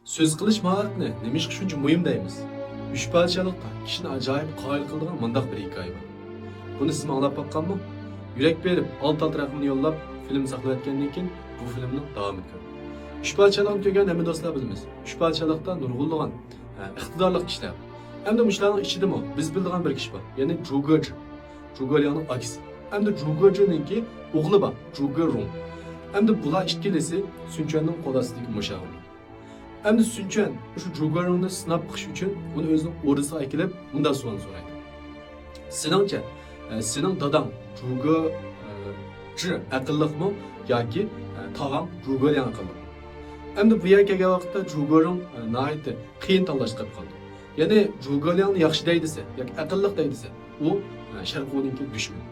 Söz qilish mahoratini nima ish shuncha muhim deymiz? Uch parchalikda kishini ajoyib qoyil qiladigan mundaq bir hikoya bor. Buni siz anglab baqqanmi? Yurak berib, alt raqamini yo'llab film saqlayotgandan keyin bu filmning davomini ko'ring. Uch parchalikni ko'rgan hamma do'stlar bilamiz. Uch parchalikda nurg'unlagan iqtidorli kishilar. Hamda mushlarning ichidami biz biladigan bir kishi bor. Ya'ni Zhuge. Zhuge'ning akisi. Hamda Zhuge'ninki o'g'li bor, Zhuge Rong. Hamda bular ikkilisi Sunchuanning qo'l ostidagi mushag'ir. Hamda Sunchuan shu Zhuge'ni sinab chiqish uchun uni o'zining o'rnisiga kelib, undan savol so'raydi. Seningcha, sening dadang Zhuge aqlliqmi yoki tog'ang Zhuge aqlliq? Hamda bu yerga kelgan vaqtda Zhuge'ning nihoyatda qiyin tanlash qilib qoldi. Ya'ni Zhuge'ni yaxshi deydisa yoki aqlliq deydisa, u Sharqo'ninki dushman.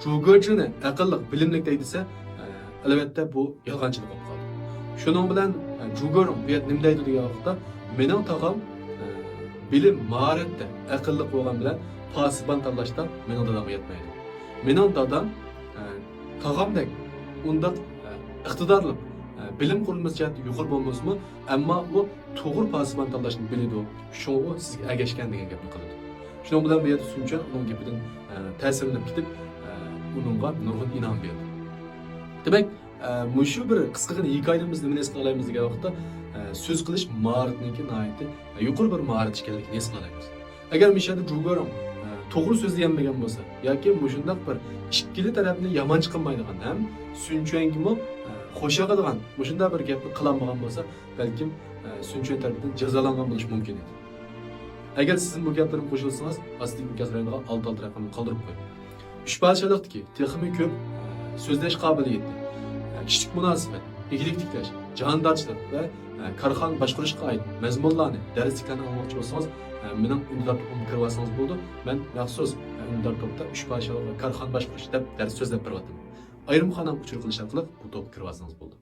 Zhuge'ni aqlliq, bilimli deydisa, albatta bu yolg'onchilik bo'lib qoldi. Shuning bilan Zhuge'ning bu yerda nima deydi degan vaqtda, mening tog'am bilim, mahoratda aqlliq bo'lgan bilan pasiban tanlashda mening dadamga yetmaydi. Mening dadam tog'amdek undaq iqtidorli bilim qurilmasi jihatda yuqori bo'lmasmi, ammo u to'g'ri pasiban tanlashni biladi. Shunga sizga agashgan degan gapni qiladi. Shuning bilan bu yerda Sunchuan uning gapidan ta'sirlanib ketib, uningga nurg'un inom berdi. Demak, shu bir qisqagina hikoyamizni nima his qilamiz degan vaqtda so'z qilish mahoratiniki nihoyatda yuqori bir mahorat ekanligini his qilamiz. Agar mishada Zhuge'ning to'g'ri so'zlaganmagan bo'lsa yoki shundoq bir ikkili tarafni yomon chiqmaydigan ham Sunchuangimi qo'shadigan shunday bir gapni qilolmagan bo'lsa, balkim Sunchuan tarafidan jazolangan bo'lishi mumkin edi. Agar sizning bu gaplarimga qo'shilsangiz, astagi mukasrayga alt raqamni qoldirib qo'ying. Uch parchalikdagi texnik ko'p so'zlash qobiliyati, kishilik munosabat, igilik tiklash, jondorchilik va korxona boshqarishga oid mazmunlarni, darsliklarni olmoqchi bo'lsangiz, mening undar topimga kirib olsangiz bo'ldi. Men maxsus undar topda uch parchalik va korxona boshqarish deb dars so'zlab beryapman. Ayrim xonam uchur qilish orqali bu topga kirib olsangiz bo'ldi.